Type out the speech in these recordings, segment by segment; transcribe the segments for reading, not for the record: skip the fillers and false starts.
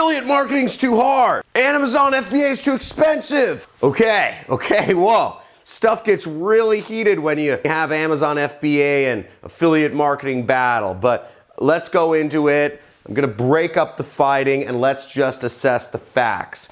Affiliate marketing's too hard. Amazon FBA is too expensive. Okay, whoa. Stuff gets really heated when you have Amazon FBA and affiliate marketing battle, but let's go into it. I'm gonna break up the fighting and let's just assess the facts.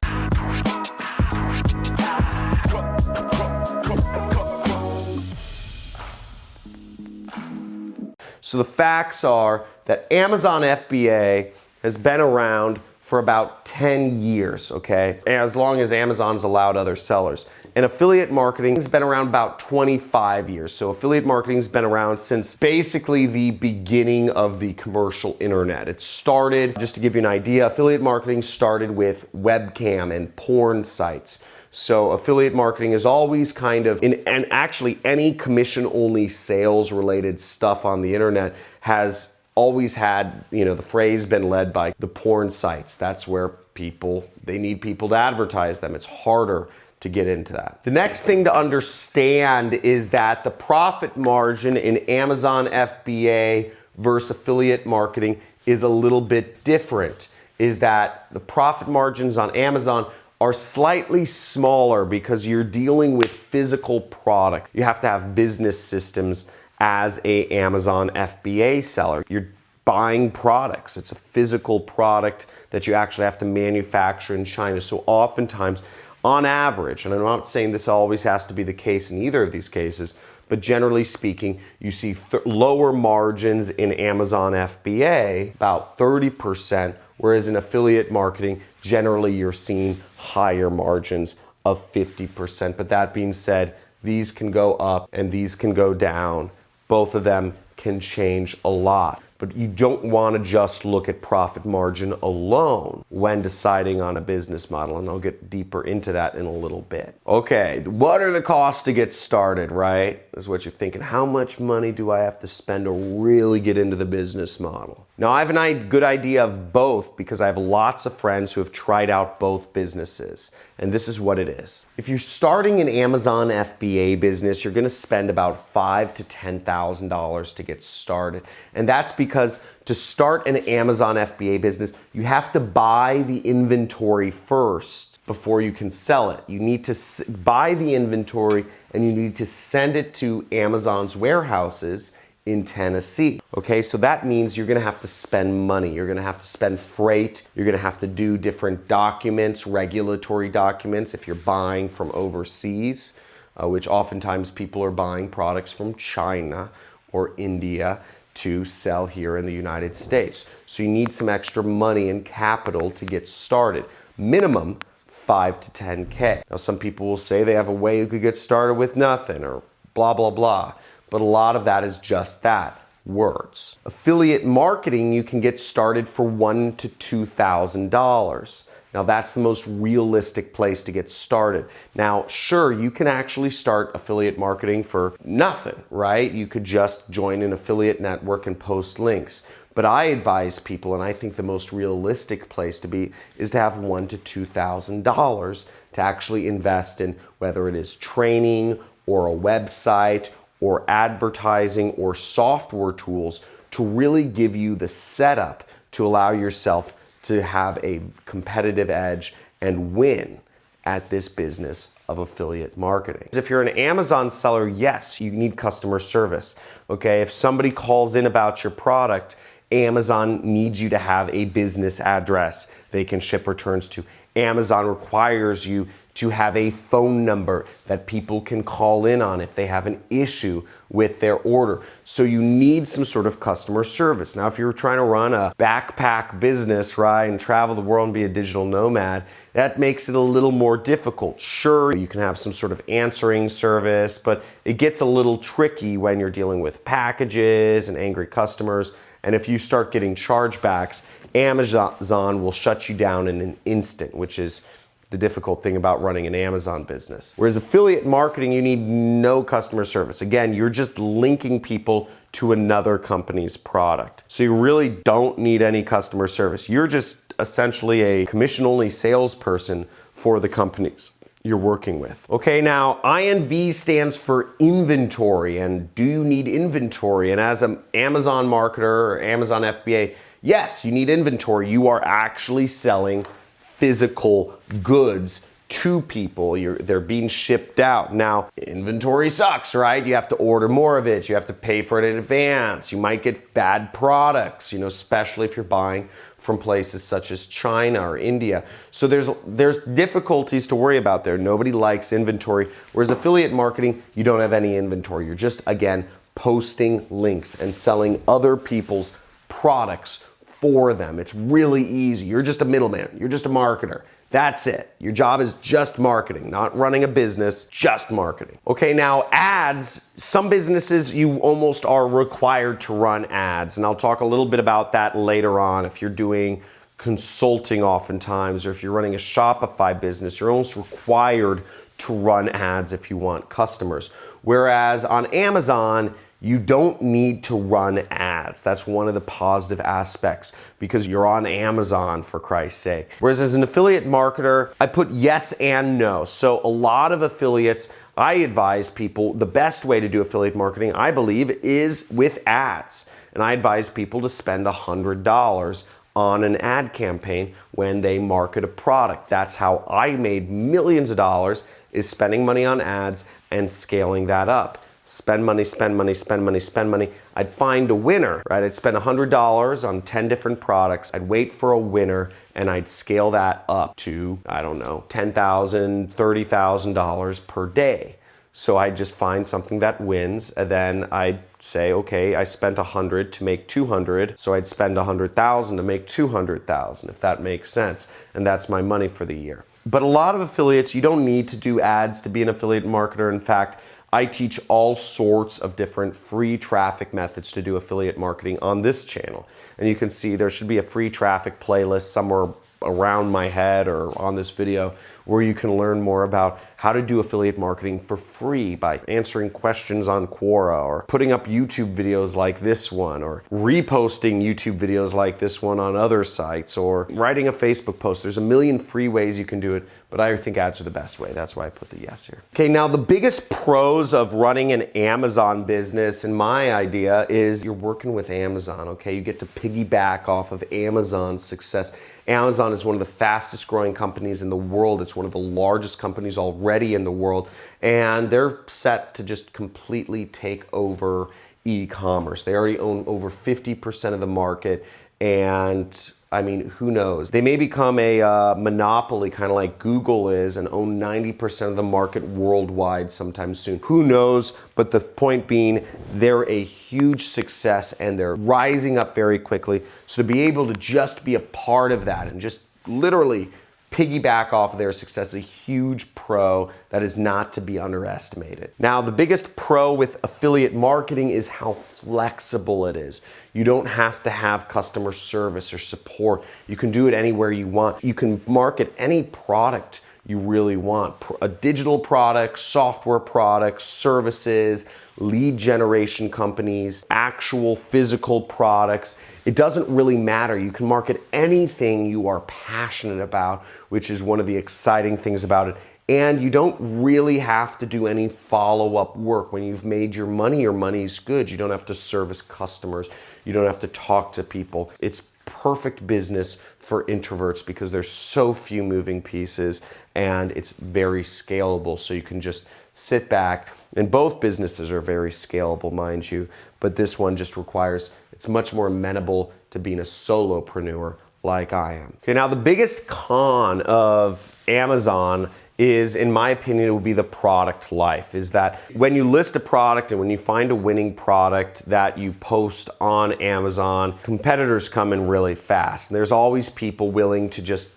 So the facts are that Amazon FBA has been around for about 10 years, okay? As long as Amazon's allowed other sellers. And affiliate marketing has been around about 25 years. So affiliate marketing's been around since basically the beginning of the commercial internet. It started, just to give you an idea, affiliate marketing started with webcam and porn sites. So affiliate marketing is always kind of, and actually any commission-only sales-related stuff on the internet has always had, the phrase been led by the porn sites. That's where they need people to advertise them. It's harder to get into that. The next thing to understand is that the profit margin in Amazon FBA versus affiliate marketing is a little bit different. Is that the profit margins on Amazon are slightly smaller because you're dealing with physical product. You have to have business systems as a Amazon FBA seller. You're buying products. It's a physical product that you actually have to manufacture in China. So oftentimes, on average, and I'm not saying this always has to be the case in either of these cases, but generally speaking, you see lower margins in Amazon FBA, about 30%, whereas in affiliate marketing, generally you're seeing higher margins of 50%. But that being said, these can go up and these can go down. Both of them can change a lot. But you don't want to just look at profit margin alone when deciding on a business model, and I'll get deeper into that in a little bit. Okay, what are the costs to get started, right? Is what you're thinking. How much money do I have to spend to really get into the business model? Now, I have a good idea of both because I have lots of friends who have tried out both businesses, and this is what it is. If you're starting an Amazon FBA business, you're gonna spend about $5,000 to $10,000 to get started, and that's because to start an Amazon FBA business, you have to buy the inventory first before you can sell it. You need to buy the inventory and you need to send it to Amazon's warehouses in Tennessee. Okay, so that means you're gonna have to spend money. You're gonna have to spend freight. You're gonna have to do different documents, regulatory documents if you're buying from overseas, which oftentimes people are buying products from China or India to sell here in the United States. So you need some extra money and capital to get started. Minimum 5 to 10K. Now some people will say they have a way you could get started with nothing or blah, blah, blah. But a lot of that is just that, words. Affiliate marketing, you can get started for $1,000 to $2,000. Now that's the most realistic place to get started. Now, sure, you can actually start affiliate marketing for nothing, right? You could just join an affiliate network and post links. But I advise people, and I think the most realistic place to be is to have $1,000 to $2,000 to actually invest in, whether it is training or a website or advertising or software tools to really give you the setup to allow yourself to have a competitive edge and win at this business of affiliate marketing. If you're an Amazon seller, yes, you need customer service. Okay, if somebody calls in about your product, Amazon needs you to have a business address they can ship returns to. Amazon requires you to have a phone number that people can call in on if they have an issue with their order. So you need some sort of customer service. Now, if you're trying to run a backpack business, right, and travel the world and be a digital nomad, that makes it a little more difficult. Sure, you can have some sort of answering service, but it gets a little tricky when you're dealing with packages and angry customers. And if you start getting chargebacks, Amazon will shut you down in an instant, which is the difficult thing about running an Amazon business. Whereas affiliate marketing, you need no customer service. Again, you're just linking people to another company's product. So you really don't need any customer service. You're just essentially a commission-only salesperson for the companies you're working with. Okay, now INV stands for inventory, and do you need inventory? And as an Amazon marketer or Amazon FBA, Yes, you need inventory. You are actually selling physical goods to people. They're being shipped out. Now, inventory sucks, right? You have to order more of it. You have to pay for it in advance. You might get bad products, especially if you're buying from places such as China or India. So there's difficulties to worry about there. Nobody likes inventory. Whereas affiliate marketing, you don't have any inventory. You're just, again, posting links and selling other people's products for them. It's really easy. You're just a middleman. You're just a marketer. That's it. Your job is just marketing, not running a business, just marketing. Okay, now ads, some businesses you almost are required to run ads, and I'll talk a little bit about that later on. If you're doing consulting oftentimes, or if you're running a Shopify business, you're almost required to run ads if you want customers. Whereas on Amazon, you don't need to run ads. That's one of the positive aspects because you're on Amazon, for Christ's sake. Whereas as an affiliate marketer, I put yes and no. So a lot of affiliates, I advise people, the best way to do affiliate marketing, I believe, is with ads. And I advise people to spend $100 on an ad campaign when they market a product. That's how I made millions of dollars, is spending money on ads and scaling that up. Spend money, spend money, spend money, spend money. I'd find a winner, right? I'd spend $100 on 10 different products. I'd wait for a winner and I'd scale that up to, I don't know, $10,000, $30,000 per day. So I'd just find something that wins, and then I'd say, okay, I spent 100 to make 200, so I'd spend 100,000 to make 200,000, if that makes sense. And that's my money for the year. But a lot of affiliates, you don't need to do ads to be an affiliate marketer. In fact, I teach all sorts of different free traffic methods to do affiliate marketing on this channel. And you can see there should be a free traffic playlist somewhere around my head or on this video where you can learn more about how to do affiliate marketing for free by answering questions on Quora, or putting up YouTube videos like this one, or reposting YouTube videos like this one on other sites, or writing a Facebook post. There's a million free ways you can do it, but I think ads are the best way. That's why I put the yes here. Okay, now the biggest pros of running an Amazon business, in my idea, is you're working with Amazon, okay? You get to piggyback off of Amazon's success. Amazon is one of the fastest growing companies in the world. It's one of the largest companies already in the world, and they're set to just completely take over e-commerce. They already own over 50% of the market, and I mean, who knows? They may become a monopoly, kind of like Google is, and own 90% of the market worldwide sometime soon. Who knows? But the point being, they're a huge success and they're rising up very quickly. So to be able to just be a part of that and just literally piggyback off of their success is a huge pro that is not to be underestimated. Now, the biggest pro with affiliate marketing is how flexible it is. You don't have to have customer service or support. You can do it anywhere you want. You can market any product you really want. A digital product, software products, services, lead generation companies, actual physical products. It doesn't really matter. You can market anything you are passionate about, which is one of the exciting things about it. And you don't really have to do any follow-up work. When you've made your money's good. You don't have to service customers. You don't have to talk to people. It's perfect business for introverts because there's so few moving pieces and it's very scalable. So you can just sit back, and both businesses are very scalable, mind you, but this one just requires, it's much more amenable to being a solopreneur like I am. Okay, now the biggest con of Amazon is, in my opinion, it would be the product life, is that when you list a product and when you find a winning product that you post on Amazon, competitors come in really fast. And there's always people willing to just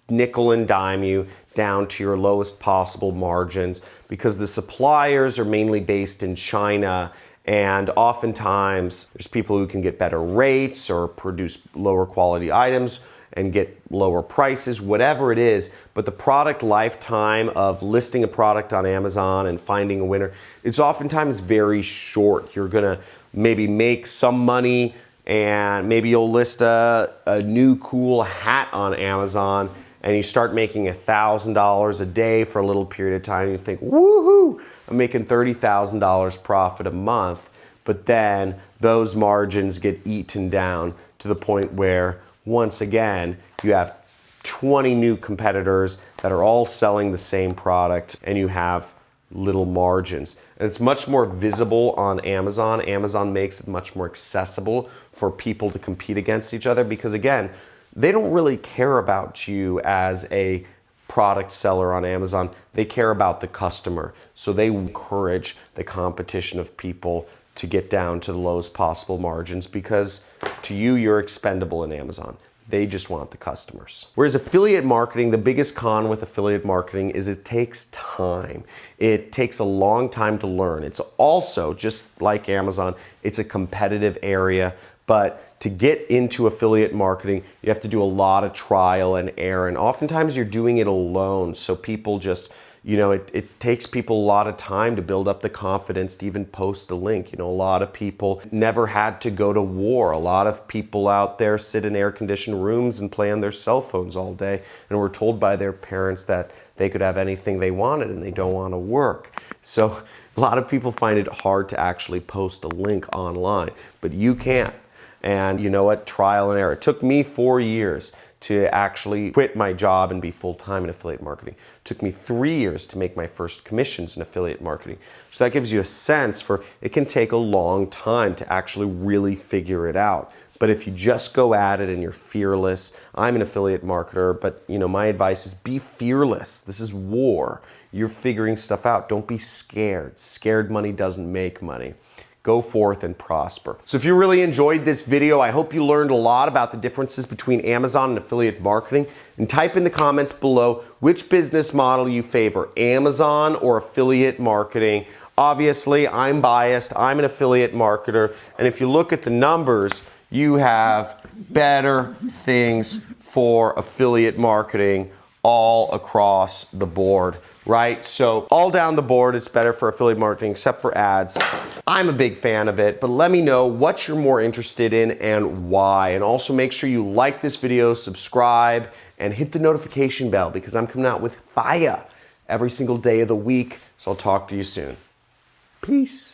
nickel and dime you down to your lowest possible margins because the suppliers are mainly based in China, and oftentimes there's people who can get better rates or produce lower quality items and get lower prices, whatever it is. But the product lifetime of listing a product on Amazon and finding a winner, it's oftentimes very short. You're gonna maybe make some money and maybe you'll list a new cool hat on Amazon and you start making $1,000 a day for a little period of time and you think, woohoo, I'm making $30,000 profit a month. But then those margins get eaten down to the point where, once again, you have 20 new competitors that are all selling the same product and you have little margins. And it's much more visible on Amazon. Amazon makes it much more accessible for people to compete against each other because, again, they don't really care about you as a product seller on Amazon. They care about the customer. So they encourage the competition of people to get down to the lowest possible margins because to you, you're expendable in Amazon. They just want the customers. Whereas affiliate marketing, the biggest con with affiliate marketing is it takes time. It takes a long time to learn. It's also, just like Amazon, it's a competitive area. But to get into affiliate marketing, you have to do a lot of trial and error. And oftentimes you're doing it alone. So people just, it takes people a lot of time to build up the confidence to even post a link. A lot of people never had to go to war. A lot of people out there sit in air-conditioned rooms and play on their cell phones all day and were told by their parents that they could have anything they wanted and they don't want to work. So a lot of people find it hard to actually post a link online, but you can. And you know what? Trial and error. It took me 4 years to actually quit my job and be full-time in affiliate marketing. It took me 3 years to make my first commissions in affiliate marketing. So that gives you a sense for it can take a long time to actually really figure it out. But if you just go at it and you're fearless, I'm an affiliate marketer, but my advice is be fearless. This is war. You're figuring stuff out. Don't be scared. Scared money doesn't make money. Go forth and prosper. So if you really enjoyed this video, I hope you learned a lot about the differences between Amazon and affiliate marketing. And type in the comments below which business model you favor, Amazon or affiliate marketing. Obviously, I'm biased. I'm an affiliate marketer. And if you look at the numbers, you have better things for affiliate marketing all across the board, right? So all down the board, it's better for affiliate marketing except for ads. I'm a big fan of it, but let me know what you're more interested in and why. And also make sure you like this video, subscribe, and hit the notification bell because I'm coming out with fire every single day of the week. So I'll talk to you soon. Peace.